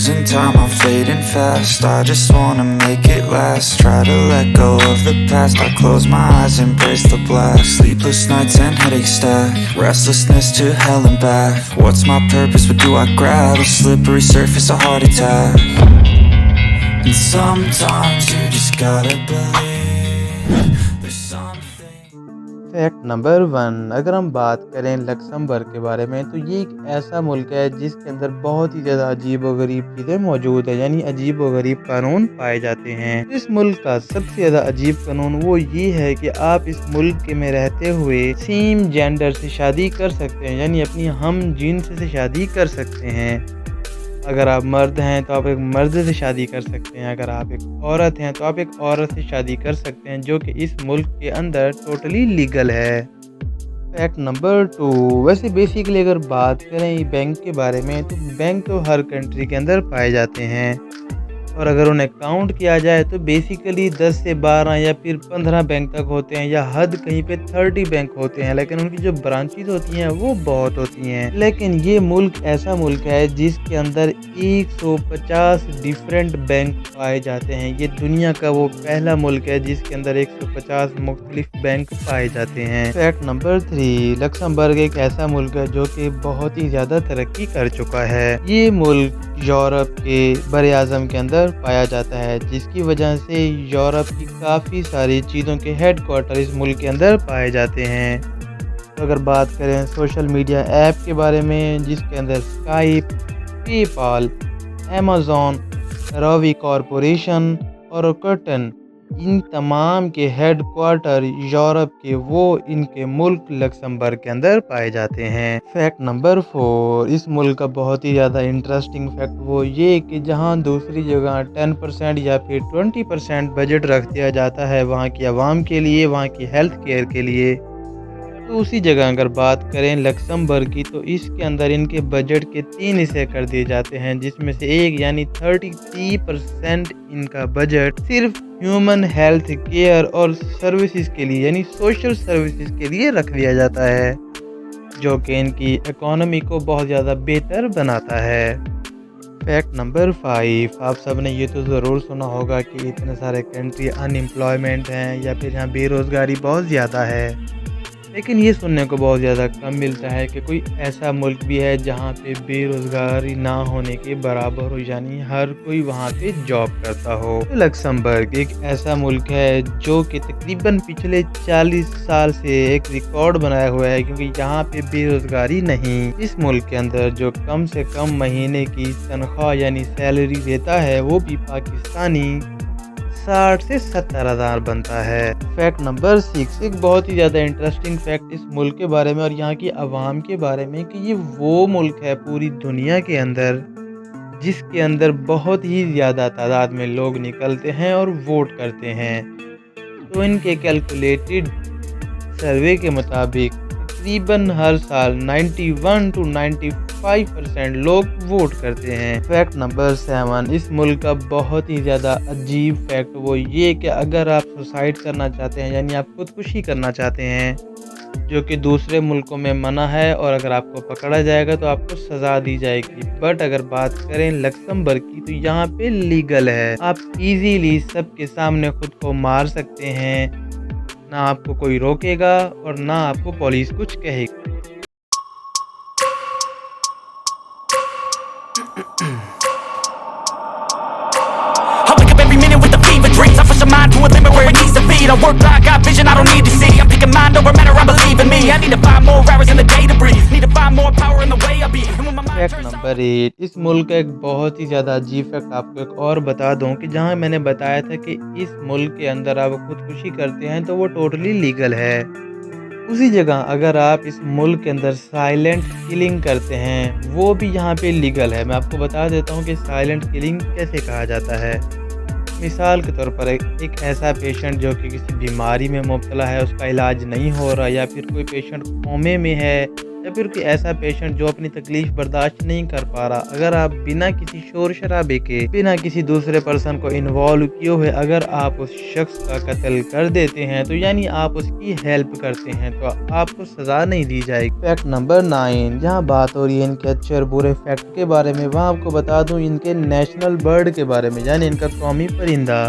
losing time, I'm fading fast. I just wanna make it last. Try to let go of the past. I close my eyes, embrace the blast. Sleepless nights and headaches stack. Restlessness to hell and back. What's my purpose? What do I grab? A slippery surface, a heart attack. And sometimes you just gotta believe there's something. Fact number 1, अगर हम बात करें Luxembourg के बारे में, तो ये एक ऐसा मुल्क है जिसके अंदर बहुत ही ज़्यादा अजीब व गरीब चीज़ें मौजूद है, यानी अजीब व गरीब कानून पाए जाते हैं। इस मुल्क का सबसे ज़्यादा अजीब कानून वो ये है कि आप इस मुल्क में रहते हुए सेम जेंडर से शादी कर सकते हैं, यानी अपनी हम जिन्स से शादी कर सकते हैं। अगर आप मर्द हैं तो आप एक मर्द से शादी कर सकते हैं, अगर आप एक औरत हैं तो आप एक औरत से शादी कर सकते हैं, जो कि इस मुल्क के अंदर टोटली लीगल है। फैक्ट नंबर 2, वैसे बेसिकली अगर बात करें बैंक के बारे में, तो बैंक तो हर कंट्री के अंदर पाए जाते हैं, और अगर उन्हें काउंट किया जाए तो बेसिकली 10 से 12 या फिर 15 बैंक तक होते हैं, या हद कहीं पे 30 बैंक होते हैं, लेकिन उनकी जो ब्रांचेस होती हैं वो बहुत होती हैं। लेकिन ये मुल्क ऐसा मुल्क है जिसके अंदर 150 डिफरेंट बैंक पाए जाते हैं। ये दुनिया का वो पहला मुल्क है जिसके अंदर 150 मुख्तलिफ बैंक पाए जाते हैं। फैक्ट नंबर 3, लक्समबर्ग एक ऐसा मुल्क है जो कि बहुत ही ज़्यादा तरक्की कर चुका है। ये मुल्क यूरोप के बड़े आज़म के अंदर पाया जाता है, जिसकी वजह से यूरोप की काफ़ी सारी चीज़ों के हेडक्वार्टर इस मुल्क के अंदर पाए जाते हैं। तो अगर बात करें सोशल मीडिया ऐप के बारे में, जिसके अंदर स्काइप, पेपाल, अमेज़न, रॉवी कॉरपोरेशन और कर्टन, इन तमाम के हेडक्वार्टर यूरोप के वो इनके मुल्क लक्समबर्ग के अंदर पाए जाते हैं। फैक्ट नंबर 4, इस मुल्क का बहुत ही ज़्यादा इंटरेस्टिंग फैक्ट वो ये कि जहां दूसरी जगह 10% या फिर 20% बजट रख दिया जाता है वहां की आवाम के लिए, वहां की हेल्थ केयर के लिए, तो उसी जगह अगर बात करें लक्समबर्ग की, तो इसके अंदर इनके बजट के 3 हिस्से कर दिए जाते हैं, जिसमें से एक यानी 33% इनका बजट सिर्फ ह्यूमन हेल्थ केयर और सर्विसेज के लिए, यानी सोशल सर्विसेज के लिए रख दिया जाता है, जो कि इनकी इकोनॉमी को बहुत ज़्यादा बेहतर बनाता है। फैक्ट नंबर 5, आप सब ने ये तो ज़रूर सुना होगा कि इतने सारे कंट्री अनएम्प्लॉयमेंट हैं या फिर यहाँ बेरोज़गारी बहुत ज़्यादा है, लेकिन ये सुनने को बहुत ज़्यादा कम मिलता है कि कोई ऐसा मुल्क भी है जहाँ पे बेरोज़गारी ना होने के बराबर हो, यानी हर कोई वहाँ पे जॉब करता हो। तो लक्समबर्ग एक ऐसा मुल्क है जो कि तकरीबन पिछले 40 साल से एक रिकॉर्ड बनाया हुआ है, क्योंकि यहाँ पे बेरोज़गारी नहीं। इस मुल्क के अंदर जो कम से कम महीने की तनख्वाह यानी सैलरी देता है वो भी पाकिस्तानी 60 से 70 हज़ार बनता है। फैक्ट नंबर 6, एक बहुत ही ज़्यादा इंटरेस्टिंग फैक्ट इस मुल्क के बारे में और यहाँ की आवाम के बारे में, कि ये वो मुल्क है पूरी दुनिया के अंदर जिसके अंदर बहुत ही ज़्यादा तादाद में लोग निकलते हैं और वोट करते हैं। तो इनके कैलकुलेटेड सर्वे के मुताबिक तकरीबन हर साल 91 to 95% लोग वोट करते हैं। फैक्ट नंबर 7, इस मुल्क का बहुत ही ज़्यादा अजीब फैक्ट वो ये कि अगर आप सुसाइड करना चाहते हैं, यानी आप खुदकुशी करना चाहते हैं, जो कि दूसरे मुल्कों में मना है, और अगर आपको पकड़ा जाएगा तो आपको सज़ा दी जाएगी, बट अगर बात करें लक्समबर्ग की तो यहाँ पे लीगल है। आप इजीली सबके सामने खुद को मार सकते हैं, ना आपको कोई रोकेगा और ना आपको पुलिस कुछ कहेगी। I wake up every minute with the fever dreams. I push my mind to a limit where it needs to be. I work like I got vision I don't need to see. I'm picking mind over matter, I believe in me. I need to find more hours in the day to breathe. Need to find more power in the way I be. And when my mind fact turns number 8, इस मुल्क का एक बहुत ही ज़्यादा अजीब fact आपको एक और बता दूं कि जहां मैंने बताया था कि इस मुल्क के अंदर आप खुदकुशी करते हैं तो वो टोटली लीगल है, उसी जगह अगर आप इस मुल्क के अंदर साइलेंट किलिंग करते हैं वो भी यहाँ पे लीगल है। मैं आपको बता देता हूँ कि साइलेंट किलिंग कैसे कहा जाता है। मिसाल के तौर पर एक ऐसा पेशेंट जो कि किसी बीमारी में मुब्तला है, उसका इलाज नहीं हो रहा, या फिर कोई पेशेंट कोमे में है, या फिर कोई ऐसा पेशेंट जो अपनी तकलीफ बर्दाश्त नहीं कर पा रहा, अगर आप बिना किसी शोर शराबे के, बिना किसी दूसरे पर्सन को इन्वॉल्व किए हुए अगर आप उस शख्स का कत्ल कर देते हैं तो यानी आप उसकी हेल्प करते हैं तो आपको सजा नहीं दी जाएगी। फैक्ट नंबर 9, जहाँ बात हो रही है इनके अच्छे और बुरे फैक्ट के बारे में, वहाँ आपको बता दूं इनके नेशनल बर्ड के बारे में, यानी इनका कौमी परिंदा।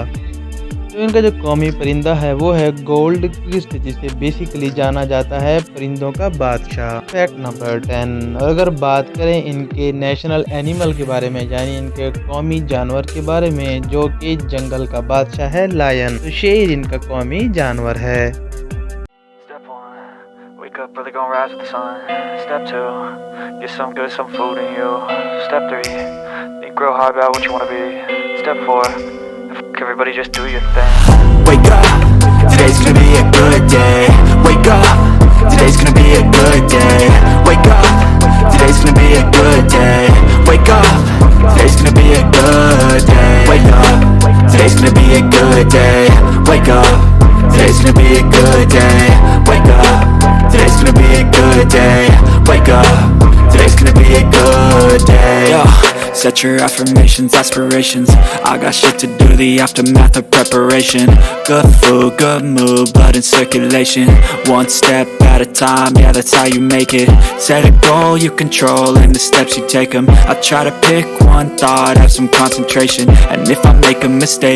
तो इनका जो कौमी परिंदा है वो है गोल्ड क्रिस्ट, जिसे बेसिकली जाना जाता है परिंदों का बादशाह। फैक्ट नंबर 10, और अगर बात करें इनके नेशनल एनिमल के बारे में, यानी इनके कौमी जानवर के बारे में, जो कि जंगल का बादशाह है लायन, तो शेर इनका कौमी जानवर है। Step 1, wake up early, gonna rise with the sun. Step 2, get some good, some food in you. Step 3, think real hard about what you wanna be. Step 4, fuck everybody, just do your thing. Wake up, today's gonna be a good day. Wake up, today's gonna be a good day. Wake up, today's gonna be a good day. Wake up, today's gonna be a good day. Wake up, today's gonna be a good day. Wake up, today's gonna be a good day. Wake up, today's gonna be a good day. Wake up, today's gonna be a good day. Yo, set your affirmations, aspirations. I got shit to do, the aftermath of preparation. Good food, good mood, blood in circulation. One step at a time, yeah, that's how you make it. Set a goal you control and the steps you take them. I try to pick one thought, have some concentration. And if I make a mistake,